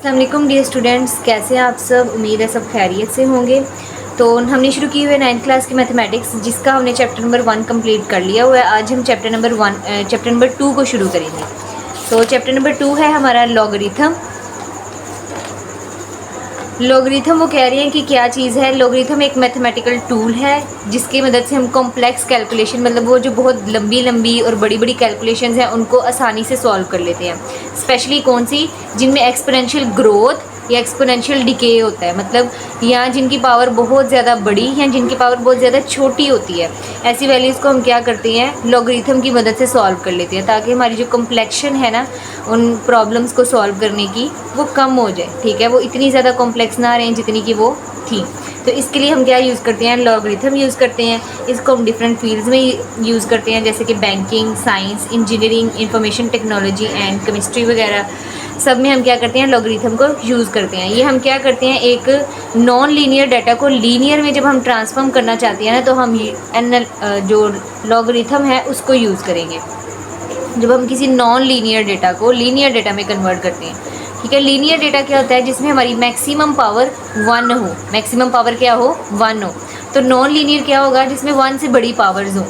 अस्सलाम वालेकुम dear students, कैसे हैं आप सब। उम्मीद है सब खैरियत से होंगे। तो हमने शुरू की हुई है 9th क्लास की मैथमेटिक्स, जिसका हमने चैप्टर नंबर 1 कंप्लीट कर लिया हुआ है। आज हम चैप्टर नंबर 2 को शुरू करेंगे। तो चैप्टर नंबर 2 है हमारा लॉगरिथम। लॉगरिथम वो कह रहे हैं कि क्या चीज़ है। लॉगरिथम एक मैथमेटिकल टूल है जिसकी मदद से हम कॉम्प्लेक्स कैलकुलेशन, मतलब वो जो बहुत लंबी लंबी और बड़ी बड़ी कैलकुलेशंस हैं उनको आसानी से सॉल्व कर लेते हैं। स्पेशली कौन सी, जिनमें एक्सपोनेंशियल ग्रोथ या एक्सपोनेंशियल डिके होता है, मतलब या जिनकी पावर बहुत ज़्यादा बड़ी या जिनकी पावर बहुत ज़्यादा छोटी होती है, ऐसी वैल्यूज़ को हम क्या करते हैं, लॉगरिथम की मदद से सॉल्व कर लेते हैं, ताकि हमारी जो कॉम्प्लेक्शन है ना उन प्रॉब्लम्स को सॉल्व करने की, वो कम हो जाए। ठीक है, वो इतनी ज़्यादा कॉम्प्लेक्स ना रहें जितनी कि वो थी। तो इसके लिए हम क्या यूज़ करते हैं, लॉगरिथम यूज़ करते हैं। इसको हम डिफरेंट फील्ड्स में यूज़ करते हैं, जैसे कि banking, science, engineering, information technology and chemistry वगैरह सब में हम क्या करते हैं, लॉगरिथम को यूज़ करते हैं। ये हम क्या करते हैं, एक नॉन लीनियर डाटा को लीनियर में जब हम ट्रांसफॉर्म करना चाहते हैं ना, तो हम जो लॉगरिथम है उसको यूज़ करेंगे। जब हम किसी नॉन लीनियर डेटा को लीनियर डेटा में कन्वर्ट करते हैं। ठीक है, लीनियर डेटा क्या होता है, जिसमें हमारी मैक्सिमम पावर 1 हो। मैक्सिमम पावर क्या हो, 1 हो। तो नॉन लीनियर क्या होगा, जिसमें 1 से बड़ी पावर्स हो,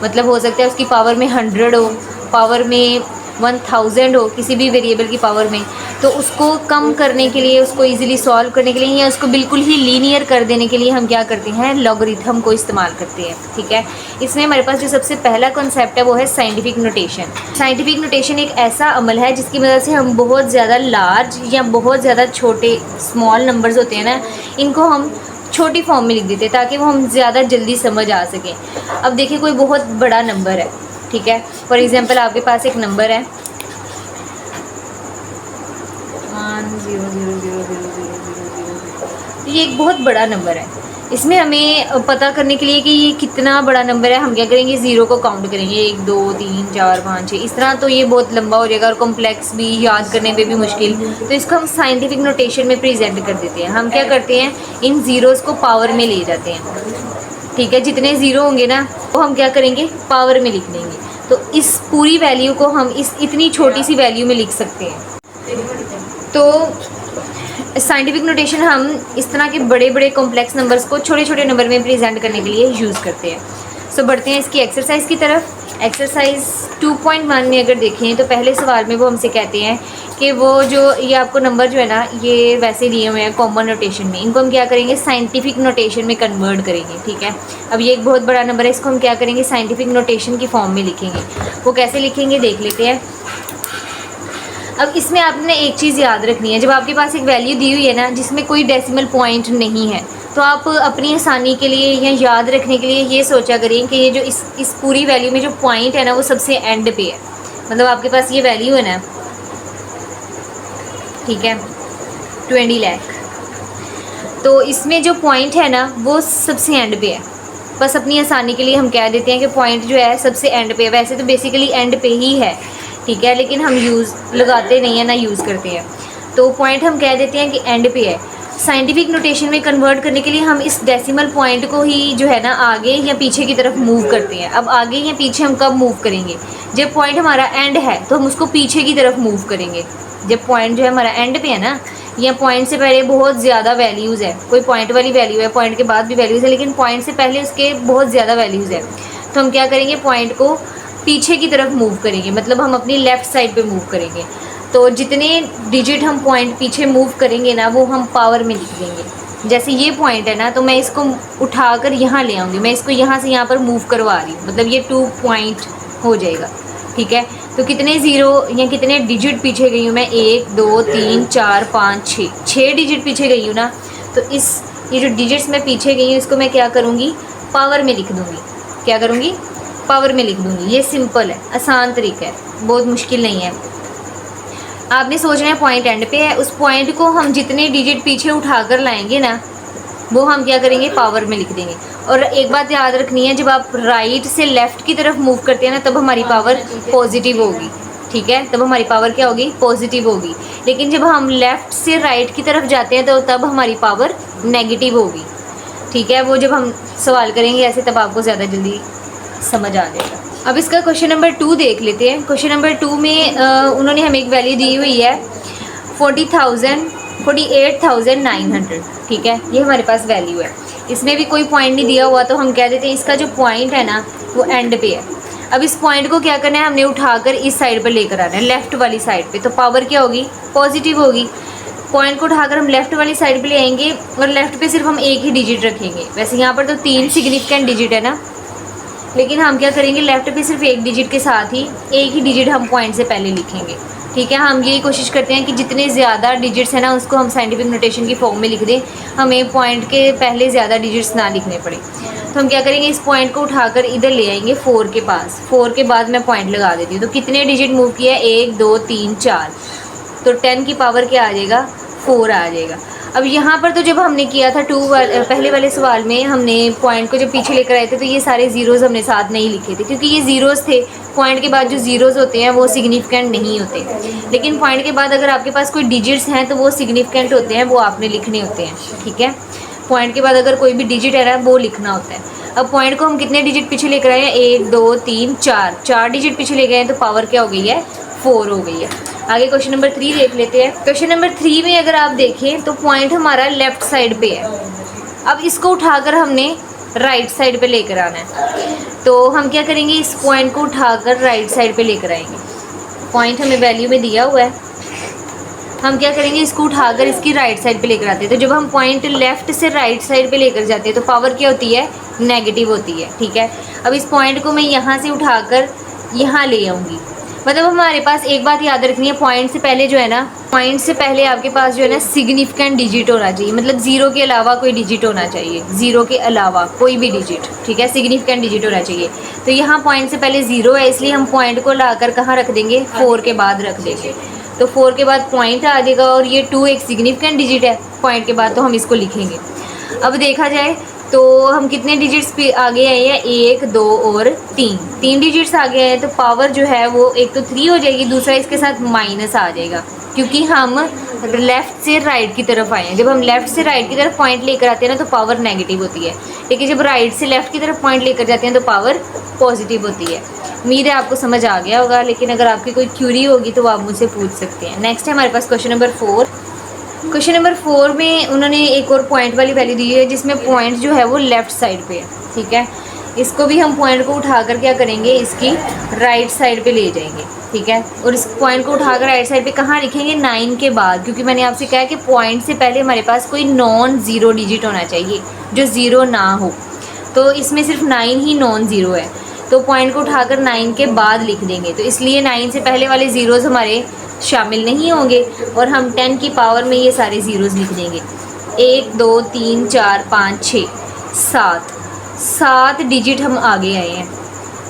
मतलब हो सकता है उसकी पावर में 100 हो, पावर में 1000 हो, किसी भी वेरिएबल की पावर में। तो उसको कम करने के लिए, उसको इजीली सॉल्व करने के लिए, या उसको बिल्कुल ही लीनियर कर देने के लिए हम क्या करते हैं, लॉगरिथम को इस्तेमाल करते हैं। ठीक है, इसमें हमारे पास जो सबसे पहला कॉन्सेप्ट है वो है साइंटिफिक नोटेशन। साइंटिफिक नोटेशन एक ऐसा अमल है जिसकी मदद से हम बहुत ज़्यादा लार्ज या बहुत ज़्यादा छोटे स्मॉल नंबर्स होते हैं ना, इनको हम छोटी फॉर्म में लिख देते हैं ताकि वो हम ज़्यादा जल्दी समझ आ सकें। अब देखिए, कोई बहुत बड़ा नंबर है, ठीक है, फॉर एग्जांपल आपके पास एक नंबर है 1 0 0 0 0 0 0। ये एक बहुत बड़ा नंबर है। इसमें हमें पता करने के लिए कि ये कितना बड़ा नंबर है, हम क्या करेंगे, ज़ीरो को काउंट करेंगे, 1 2 3 4 5 6 इस तरह। तो ये बहुत लंबा हो जाएगा और कॉम्प्लेक्स भी, याद करने में भी मुश्किल। तो इसको हम साइंटिफिक नोटेशन में प्रेजेंट कर देते हैं। हम क्या करते हैं, इन ज़ीरोज़ को पावर में ले जाते हैं। ठीक है, जितने ज़ीरो होंगे ना वो हम क्या करेंगे, पावर में लिख देंगे। तो इस पूरी वैल्यू को हम इस इतनी छोटी सी वैल्यू में लिख सकते हैं। तो साइंटिफिक नोटेशन हम इस तरह के बड़े बड़े कॉम्प्लेक्स नंबर्स को छोटे छोटे नंबर में प्रेजेंट करने के लिए यूज़ करते हैं। सो बढ़ते हैं इसकी एक्सरसाइज की तरफ। एक्सरसाइज 2.1 में अगर देखें तो पहले सवाल में वो हमसे कहते हैं कि वो जो ये आपको नंबर जो है ना, ये वैसे दिए हुए हैं कॉमन नोटेशन में, इनको हम क्या करेंगे, साइंटिफिक नोटेशन में कन्वर्ट करेंगे। ठीक है, अब ये एक बहुत बड़ा नंबर है, इसको हम क्या करेंगे, साइंटिफिक नोटेशन की फॉर्म में लिखेंगे। वो कैसे लिखेंगे देख लेते हैं। अब इसमें आपने एक चीज़ याद रखनी है, जब आपके पास एक वैल्यू दी हुई है ना जिसमें कोई डेसिमल पॉइंट नहीं है, तो आप अपनी आसानी के लिए या याद रखने के लिए ये सोचा करें कि ये जो इस पूरी वैल्यू में जो पॉइंट है ना वो सबसे एंड पे है। मतलब आपके पास ये वैल्यू है ना, ठीक है, 20 लाख, तो इसमें जो पॉइंट है ना वो सबसे एंड पे है। बस अपनी आसानी के लिए हम कह देते हैं कि पॉइंट जो है सबसे एंड पे, वैसे तो बेसिकली एंड पे ही है। ठीक है, लेकिन हम यूज़ लगाते नहीं हैं ना, यूज़ करते हैं। तो पॉइंट हम कह देते हैं कि एंड पे है। साइंटिफिक नोटेशन में कन्वर्ट करने के लिए हम इस डेसिमल पॉइंट को ही जो है ना आगे या पीछे की तरफ मूव करते हैं। अब आगे या पीछे हम कब मूव करेंगे, जब पॉइंट हमारा एंड है तो हम उसको पीछे की तरफ मूव करेंगे। जब पॉइंट जो है हमारा एंड पे है ना, या पॉइंट से पहले बहुत ज़्यादा वैल्यूज़ है, कोई पॉइंट वाली वैल्यू है, पॉइंट के बाद भी वैल्यूज़ है, लेकिन पॉइंट से पहले उसके बहुत ज़्यादा वैल्यूज़ है, तो हम क्या करेंगे, पॉइंट को पीछे की तरफ मूव करेंगे, मतलब हम अपनी लेफ़्ट साइड पे मूव करेंगे। तो जितने डिजिट हम पॉइंट पीछे मूव करेंगे ना वो हम पावर में लिख देंगे। जैसे ये पॉइंट है ना, तो मैं इसको उठाकर यहाँ ले आऊँगी, मैं इसको यहाँ से यहाँ पर मूव करवा रही हूँ, मतलब ये 2 पॉइंट हो जाएगा। ठीक है, तो कितने ज़ीरो या कितने डिजिट पीछे गई हूँ मैं, 1 2 3 4 5 6 डिजिट पीछे गई हूँ ना। तो ये जो डिजिट्स मैं पीछे गई हूँ इसको मैं क्या करूँगी, पावर में लिख दूँगी। क्या करूँगी, पावर में लिख दूँगी। ये सिंपल है, आसान तरीका है, बहुत मुश्किल नहीं है। आपने सोचना है पॉइंट एंड पे है, उस पॉइंट को हम जितने डिजिट पीछे उठाकर लाएंगे ना वो हम क्या करेंगे, पावर में लिख देंगे। और एक बात याद रखनी है, जब आप राइट से लेफ़्ट की तरफ मूव करते हैं ना तब हमारी पावर पॉजिटिव होगी। ठीक है, तब हमारी पावर क्या होगी, पॉजिटिव होगी। लेकिन जब हम लेफ़्ट से राइट की तरफ जाते हैं तो तब हमारी पावर नेगेटिव होगी। ठीक है, वो जब हम सवाल करेंगे ऐसे तब आपको ज़्यादा जल्दी समझ आ जाएगा। अब इसका क्वेश्चन नंबर 2 देख लेते हैं। क्वेश्चन नंबर 2 में उन्होंने हमें एक वैल्यू दी हुई है 40,000 48,900, ठीक है, ये हमारे पास वैल्यू है। इसमें भी कोई पॉइंट नहीं दिया हुआ तो हम कह देते हैं इसका जो पॉइंट है ना वो एंड पे है। अब इस पॉइंट को क्या करना है, हमने उठाकर इस साइड पर लेकर आना है, लेफ़्ट वाली साइड पे, तो पावर क्या होगी, पॉजिटिव होगी। पॉइंट को उठाकर हम लेफ़्ट वाली साइड पे ले आएंगे और लेफ़्ट पे सिर्फ हम एक ही डिजिट रखेंगे। वैसे यहाँ पर तो 3 सिग्निफिकेंट डिजिट है ना, लेकिन हम क्या करेंगे, लेफ़्ट पे सिर्फ एक डिजिट के साथ ही एक ही डिजिट हम पॉइंट से पहले लिखेंगे, ठीक है। हम यही कोशिश करते हैं कि जितने ज़्यादा डिजिट्स हैं ना उसको हम साइंटिफिक नोटेशन की फॉर्म में लिख दें, हमें पॉइंट के पहले ज़्यादा डिजिट्स ना लिखने पड़े। तो हम क्या करेंगे, इस पॉइंट को उठाकर इधर ले आएंगे 4 के पास। 4 के बाद मैं पॉइंट लगा देती हूँ। तो कितने डिजिट मूव किया है, 1 2 3 4, तो 10 की पावर क्या आ जाएगा, 4 आ जाएगा। अब यहाँ पर तो जब हमने किया था पहले वाले सवाल में, हमने पॉइंट को जब पीछे लेकर आए थे तो ये सारे ज़ीरोज़ हमने साथ नहीं लिखे थे, क्योंकि ये ज़ीरोज़ थे। पॉइंट के बाद जो ज़ीरोज़ होते हैं वो सिग्निफिकेंट नहीं होते, लेकिन पॉइंट के बाद अगर आपके पास कोई डिजिट्स हैं तो वो सिग्निफिकेंट होते हैं, वो आपने लिखने होते हैं, ठीक है। पॉइंट के बाद अगर कोई भी डिजिट है ना वो लिखना होता है। अब पॉइंट को हम कितने डिजिट पीछे लेकर आए हैं, 1 2 3 4, 4 डिजिट पीछे ले गए हैं, तो पावर क्या हो गई है, 4 हो गई है। आगे क्वेश्चन नंबर 3 देख लेते हैं। क्वेश्चन नंबर 3 में अगर आप देखें तो पॉइंट हमारा लेफ़्ट साइड पे है। अब इसको उठाकर हमने राइट साइड पे लेकर आना है, तो हम क्या करेंगे, इस पॉइंट को उठाकर राइट साइड पे लेकर आएंगे। पॉइंट हमें वैल्यू में दिया हुआ है, हम क्या करेंगे, इसको उठाकर इसकी राइट साइड पे लेकर आते हैं। तो जब हम पॉइंट लेफ़्ट से राइट साइड पे लेकर जाते हैं तो पावर क्या होती है, नेगेटिव होती है, ठीक है। अब इस पॉइंट को मैं यहाँ से उठाकर यहाँ ले आऊँगी। मतलब हमारे पास एक बात याद रखनी है, पॉइंट से पहले जो है ना, पॉइंट से पहले आपके पास जो है ना सिग्निफिकेंट डिजिट होना चाहिए, मतलब ज़ीरो के अलावा कोई डिजिट होना चाहिए, ज़ीरो के अलावा कोई भी डिजिट, ठीक है, सिग्निफिकेंट डिजिट होना चाहिए। तो यहाँ पॉइंट से पहले ज़ीरो है, इसलिए हम पॉइंट को लाकर कहाँ रख देंगे, 4 के बाद रख देंगे। तो 4 के बाद पॉइंट आ जाएगा और ये 2 एक सिग्निफिकेंट डिजिट है पॉइंट के बाद, तो हम इसको लिखेंगे। अब देखा जाए तो हम कितने डिजिट्स पे आगे आए हैं, 1 2 और 3 डिजिट्स आगे आए हैं। तो पावर जो है वो एक तो 3 हो जाएगी, दूसरा इसके साथ माइनस आ जाएगा, क्योंकि हम लेफ़्ट से राइट की तरफ आए हैं। जब हम लेफ़्ट से राइट की तरफ पॉइंट लेकर आते हैं ना तो पावर नेगेटिव होती है, लेकिन जब राइट से लेफ़्ट की तरफ पॉइंट लेकर जाते हैं तो पावर पॉजिटिव होती है। उम्मीद है आपको समझ आ गया होगा, लेकिन अगर आपकी कोई क्यूरी होगी तो आप मुझसे पूछ सकते हैं। नेक्स्ट है हमारे पास क्वेश्चन नंबर 4। क्वेश्चन नंबर 4 में उन्होंने एक और पॉइंट वाली वैल्यू दी है, जिसमें पॉइंट जो है वो लेफ़्ट साइड पे है, ठीक है। इसको भी हम पॉइंट को उठाकर क्या करेंगे, इसकी राइट साइड पे ले जाएंगे, ठीक है। और इस पॉइंट को उठाकर राइट साइड पे कहाँ लिखेंगे, 9 के बाद, क्योंकि मैंने आपसे कहा कि पॉइंट से पहले हमारे पास कोई नॉन ज़ीरो डिजिट होना चाहिए जो ज़ीरो ना हो। तो इसमें सिर्फ 9 ही नॉन ज़ीरो है, तो पॉइंट को उठाकर 9 के बाद लिख देंगे। तो इसलिए 9 से पहले वाले ज़ीरोज़ हमारे शामिल नहीं होंगे और हम 10 की पावर में ये सारे ज़ीरोज़ लिख देंगे। 1 2 3 4 5 6 7 डिजिट हम आगे आए हैं।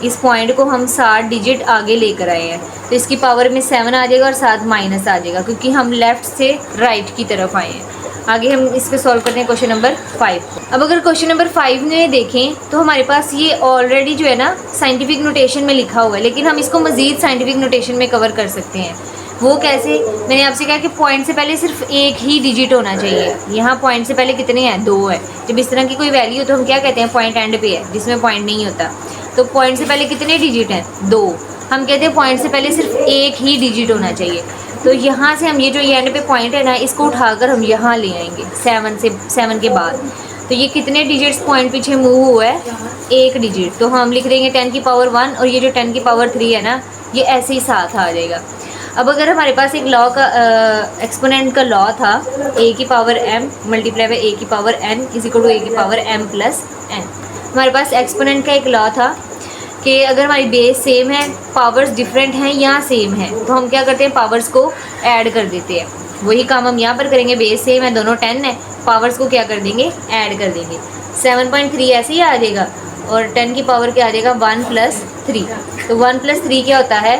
इस पॉइंट को हम 7 डिजिट आगे लेकर आए हैं, तो इसकी पावर में 7 आ जाएगा और 7 माइनस आ जाएगा, क्योंकि हम लेफ़्ट से राइट की तरफ आए हैं। आगे हम इसको सॉल्व करते हैं क्वेश्चन नंबर 5। अब अगर क्वेश्चन नंबर 5 में देखें तो हमारे पास ये ऑलरेडी जो है ना साइंटिफिक नोटेशन में लिखा हुआ है, लेकिन हम इसको मज़ीद साइंटिफिक नोटेशन में कवर कर सकते हैं। वो कैसे, मैंने आपसे कहा कि पॉइंट से पहले सिर्फ एक ही डिजिट होना चाहिए। यहाँ पॉइंट से पहले कितने हैं, 2 है। जब इस तरह की कोई वैल्यू हो तो हम क्या कहते हैं, पॉइंट एंड पे है, जिसमें पॉइंट नहीं होता। तो पॉइंट से पहले कितने डिजिट हैं, 2। हम कहते हैं पॉइंट से पहले सिर्फ एक ही डिजिट होना चाहिए। तो यहाँ से हम ये जो एंड पे पॉइंट है ना, इसको उठाकर हम यहाँ ले आएंगे 7 के बाद। तो ये कितने डिजिट्स पॉइंट पीछे मूव हुआ है, 1 डिजिट। तो हम लिख देंगे 10 की पावर 1, और ये जो 10 की पावर 3 है ना, ये ऐसे ही साथ आ जाएगा। अब अगर हमारे पास एक लॉ का एक्सपोनेंट का लॉ था, a की power m multiply by a की power n is equal to a की पावर m प्लस n। हमारे पास एक्सपोनेंट का एक लॉ था कि अगर हमारी बेस सेम है, पावर्स डिफरेंट हैं या सेम है, तो हम क्या करते हैं, पावर्स को ऐड कर देते हैं। वही काम हम यहाँ पर करेंगे। बेस सेम है, दोनों 10 है, पावर्स को क्या कर देंगे, ऐड कर देंगे। 7.3 ऐसे ही आ जाएगा, और 10 की पावर क्या आ जाएगा, 1 + 3। तो 1 + 3 क्या होता है,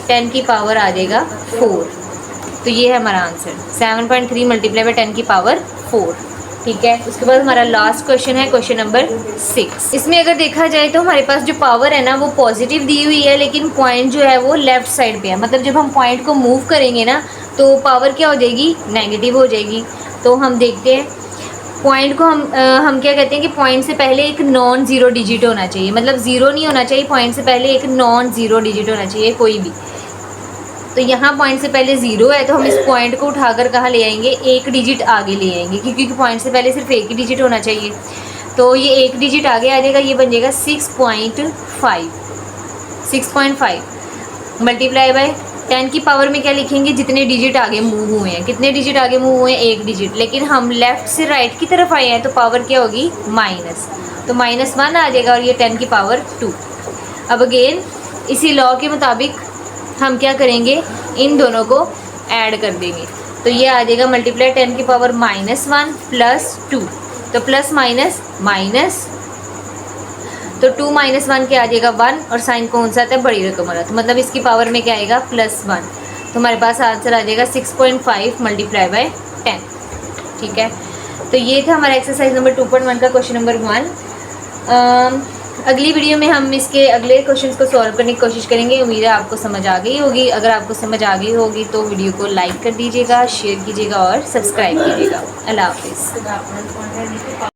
10 की पावर आ जाएगा 4। तो ये है हमारा आंसर, 7.3 मल्टीप्लाई बाई 10 की पावर 4, ठीक है। उसके बाद हमारा लास्ट क्वेश्चन है क्वेश्चन नंबर 6। इसमें अगर देखा जाए तो हमारे पास जो पावर है ना वो पॉजिटिव दी हुई है, लेकिन पॉइंट जो है वो लेफ़्ट साइड पे है। मतलब जब हम पॉइंट को मूव करेंगे ना तो पावर क्या हो जाएगी, नेगेटिव हो जाएगी। तो हम देखते हैं पॉइंट को हम क्या कहते हैं कि पॉइंट से पहले एक नॉन ज़ीरो डिजिट होना चाहिए, मतलब ज़ीरो नहीं होना चाहिए, पॉइंट से पहले एक नॉन ज़ीरो डिजिट होना चाहिए कोई भी। तो यहाँ पॉइंट से पहले 0 है, तो हम इस पॉइंट को उठाकर कहाँ ले आएंगे, एक डिजिट आगे ले आएंगे, क्योंकि पॉइंट से पहले सिर्फ एक ही डिजिट होना चाहिए। तो ये एक डिजिट आगे आ जाएगा, ये बन जाएगा 6.5 मल्टीप्लाई बाय 10 की पावर में क्या लिखेंगे, जितने डिजिट आगे मूव हुए हैं। कितने डिजिट आगे मूव हुए हैं, एक डिजिट, लेकिन हम लेफ़्ट से राइट की तरफ आए हैं तो पावर क्या होगी, माइनस, तो -1 आ जाएगा और ये 10 की पावर 2। अब अगेन इसी लॉ के मुताबिक हम क्या करेंगे, इन दोनों को ऐड कर देंगे, तो ये आ जाएगा मल्टीप्लाई 10 की पावर -1 प्लस 2, तो प्लस माइनस माइनस, तो 2 - 1 क्या आ जाएगा 1, और साइन कौन सा आता है, बड़ी रकम वाला, तो मतलब इसकी पावर में क्या आएगा +1, तो हमारे पास आंसर आ जाएगा 6.5 मल्टीप्लाई बाय 10। ठीक है, तो ये था हमारा एक्सरसाइज नंबर 2.1 का क्वेश्चन नंबर 1। अगली वीडियो में हम इसके अगले क्वेश्चंस को सॉल्व करने की कोशिश करेंगे। उम्मीद है आपको समझ आ गई होगी। अगर आपको समझ आ गई होगी तो वीडियो को लाइक कर दीजिएगा, शेयर कीजिएगा और सब्सक्राइब कीजिएगा। अल्लाह हाफिज़।